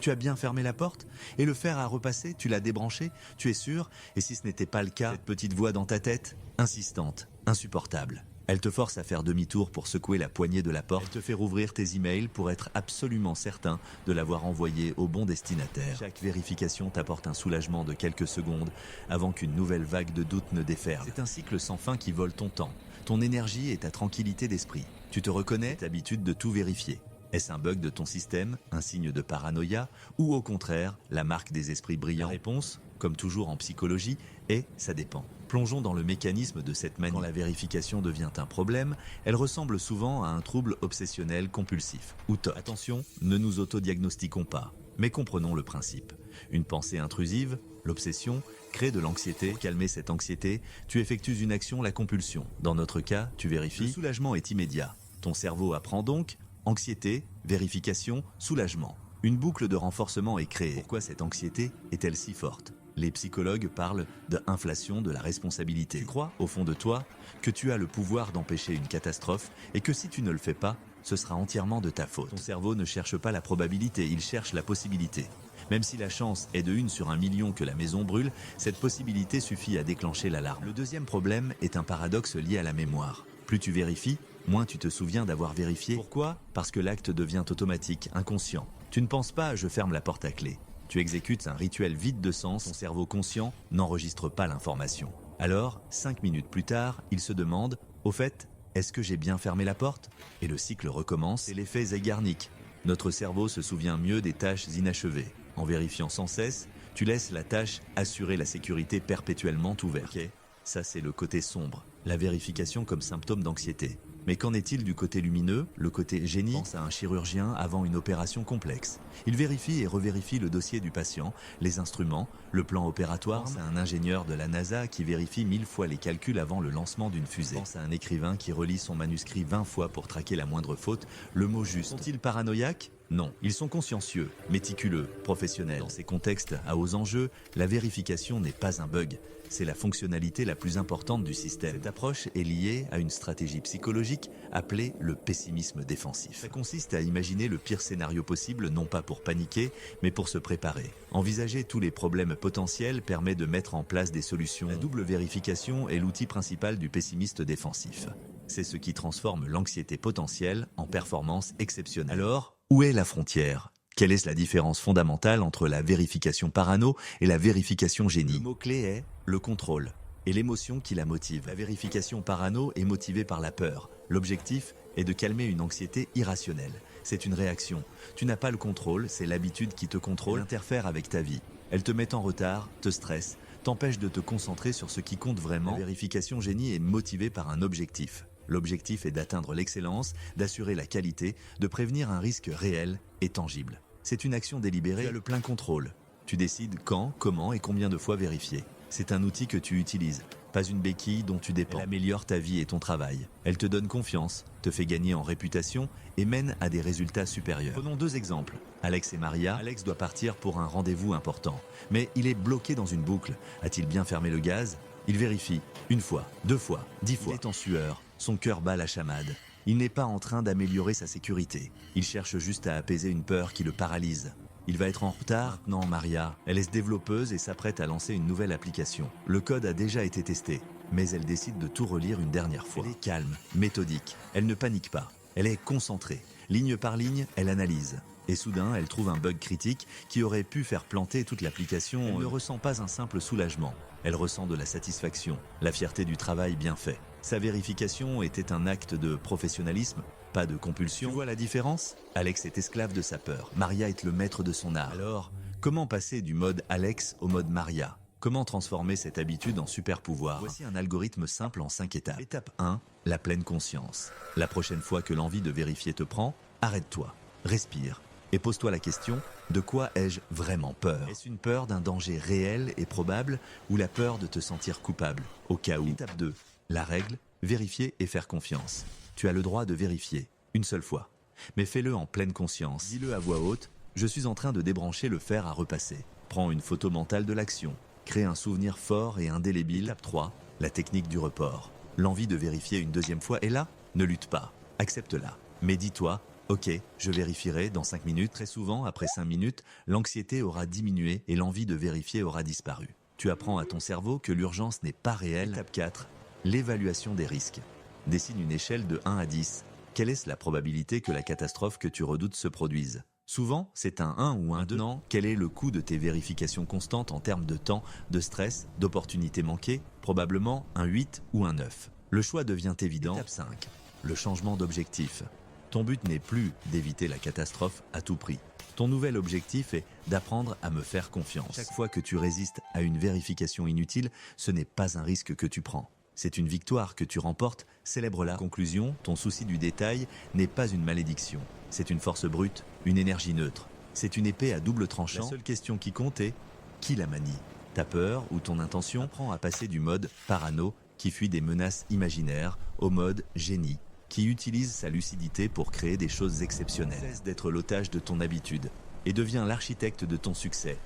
Tu as bien fermé la porte? Et le fer à repasser, tu l'as débranché? Tu es sûr? Et si ce n'était pas le cas, cette petite voix dans ta tête, insistante, insupportable. Elle te force à faire demi-tour pour secouer la poignée de la porte. Elle te fait rouvrir tes emails pour être absolument certain de l'avoir envoyé au bon destinataire. Chaque vérification t'apporte un soulagement de quelques secondes avant qu'une nouvelle vague de doute ne déferle. C'est un cycle sans fin qui vole ton temps, ton énergie et ta tranquillité d'esprit. Tu te reconnais cette habitude de tout vérifier. Est-ce un bug de ton système, un signe de paranoïa, ou au contraire, la marque des esprits brillants? La réponse, comme toujours en psychologie, est « ça dépend ». Plongeons dans le mécanisme de cette manie. Quand la vérification devient un problème, elle ressemble souvent à un trouble obsessionnel compulsif, ou TOC. Attention, ne nous autodiagnostiquons pas, mais comprenons le principe. Une pensée intrusive, l'obsession, crée de l'anxiété. Pour calmer cette anxiété, tu effectues une action, la compulsion. Dans notre cas, tu vérifies. Le soulagement est immédiat. Ton cerveau apprend donc anxiété, vérification, soulagement. Une boucle de renforcement est créée. Pourquoi cette anxiété est-elle si forte? Les psychologues parlent d'inflation de la responsabilité. Tu crois, au fond de toi, que tu as le pouvoir d'empêcher une catastrophe et que si tu ne le fais pas, ce sera entièrement de ta faute. Ton cerveau ne cherche pas la probabilité, il cherche la possibilité. Même si la chance est de 1 sur 1 million que la maison brûle, cette possibilité suffit à déclencher l'alarme. Le deuxième problème est un paradoxe lié à la mémoire. Plus tu vérifies, moins tu te souviens d'avoir vérifié. Pourquoi? Parce que l'acte devient automatique, inconscient. Tu ne penses pas « je ferme la porte à clé ». Tu exécutes un rituel vide de sens, ton cerveau conscient n'enregistre pas l'information. Alors, 5 minutes plus tard, il se demande « au fait, est-ce que j'ai bien fermé la porte ?» Et le cycle recommence, c'est l'effet Zeigarnik. Notre cerveau se souvient mieux des tâches inachevées. En vérifiant sans cesse, tu laisses la tâche assurer la sécurité perpétuellement ouverte. Ok, ça c'est le côté sombre, la vérification comme symptôme d'anxiété. Mais qu'en est-il du côté lumineux, le côté génie? Pense à un chirurgien avant une opération complexe. Il vérifie et revérifie le dossier du patient, les instruments, le plan opératoire. Pense à un ingénieur de la NASA qui vérifie 1000 fois les calculs avant le lancement d'une fusée. Pense à un écrivain qui relit son manuscrit 20 fois pour traquer la moindre faute, le mot juste. Sont-ils paranoïaques? Non, ils sont consciencieux, méticuleux, professionnels. Dans ces contextes à hauts enjeux, la vérification n'est pas un bug, c'est la fonctionnalité la plus importante du système. Cette approche est liée à une stratégie psychologique appelée le pessimisme défensif. Ça consiste à imaginer le pire scénario possible, non pas pour paniquer, mais pour se préparer. Envisager tous les problèmes potentiels permet de mettre en place des solutions. La double vérification est l'outil principal du pessimiste défensif. C'est ce qui transforme l'anxiété potentielle en performance exceptionnelle. Alors, où est la frontière? Quelle est la différence fondamentale entre la vérification parano et la vérification génie? Le mot-clé est le contrôle et l'émotion qui la motive. La vérification parano est motivée par la peur. L'objectif est de calmer une anxiété irrationnelle. C'est une réaction. Tu n'as pas le contrôle, c'est l'habitude qui te contrôle, interfère avec ta vie. Elle te met en retard, te stresse, t'empêche de te concentrer sur ce qui compte vraiment. La vérification génie est motivée par un objectif. L'objectif est d'atteindre l'excellence, d'assurer la qualité, de prévenir un risque réel et tangible. C'est une action délibérée, tu as le plein contrôle. Tu décides quand, comment et combien de fois vérifier. C'est un outil que tu utilises, pas une béquille dont tu dépends. Elle améliore ta vie et ton travail. Elle te donne confiance, te fait gagner en réputation et mène à des résultats supérieurs. Prenons 2 exemples. Alex et Maria. Alex doit partir pour un rendez-vous important, mais il est bloqué dans une boucle. A-t-il bien fermé le gaz? Il vérifie 1 fois, 2 fois, 10 fois. Il est en sueur, son cœur bat la chamade. Il n'est pas en train d'améliorer sa sécurité. Il cherche juste à apaiser une peur qui le paralyse. Il va être en retard. Maintenant, Maria, elle est développeuse et s'apprête à lancer une nouvelle application. Le code a déjà été testé, mais elle décide de tout relire une dernière fois. Elle est calme, méthodique. Elle ne panique pas. Elle est concentrée. Ligne par ligne, elle analyse. Et soudain, elle trouve un bug critique qui aurait pu faire planter toute l'application. Elle ne ressent pas un simple soulagement. Elle ressent de la satisfaction, la fierté du travail bien fait. Sa vérification était un acte de professionnalisme, pas de compulsion. Tu vois la différence? Alex est esclave de sa peur. Maria est le maître de son art. Alors, comment passer du mode Alex au mode Maria? Comment transformer cette habitude en super pouvoir? Voici un algorithme simple en 5 étapes. Étape 1, la pleine conscience. La prochaine fois que l'envie de vérifier te prend, arrête-toi, respire et pose-toi la question, de quoi ai-je vraiment peur? Est-ce une peur d'un danger réel et probable ou la peur de te sentir coupable, au cas où? Étape 2, la règle, vérifier et faire confiance. Tu as le droit de vérifier, une seule fois. Mais fais-le en pleine conscience. Dis-le à voix haute, je suis en train de débrancher le fer à repasser. Prends une photo mentale de l'action. Crée un souvenir fort et indélébile. Étape 3, la technique du report. L'envie de vérifier une deuxième fois est là, ne lutte pas, accepte-la. Mais dis-toi, Ok, je vérifierai dans 5 minutes. Très souvent, après 5 minutes, l'anxiété aura diminué et l'envie de vérifier aura disparu. Tu apprends à ton cerveau que l'urgence n'est pas réelle. Étape 4. L'évaluation des risques. Dessine une échelle de 1 à 10. Quelle est la probabilité que la catastrophe que tu redoutes se produise? Souvent, c'est un 1 ou un 2. Maintenant, quel est le coût de tes vérifications constantes en termes de temps, de stress, d'opportunités manquées? Probablement un 8 ou un 9. Le choix devient évident. Étape 5. Le changement d'objectif. Ton but n'est plus d'éviter la catastrophe à tout prix. Ton nouvel objectif est d'apprendre à me faire confiance. Chaque fois que tu résistes à une vérification inutile, ce n'est pas un risque que tu prends. C'est une victoire que tu remportes, célèbre-la. Conclusion, ton souci du détail n'est pas une malédiction. C'est une force brute, une énergie neutre. C'est une épée à double tranchant. La seule question qui compte est qui la manie? Ta peur ou ton intention? Apprends à passer du mode parano, qui fuit des menaces imaginaires, au mode génie, qui utilise sa lucidité pour créer des choses exceptionnelles. Cesse d'être l'otage de ton habitude et deviens l'architecte de ton succès.